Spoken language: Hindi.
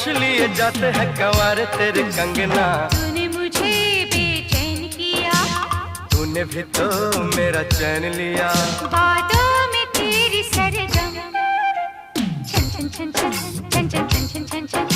होश लिए जाते हैं कंवारे तेरे कंगना। तूने मुझे बेचैन किया, तूने भी तो मेरा चैन लिया। बातों में तेरी सरगम, छन छन छन छन छन छन छन छन छन छन।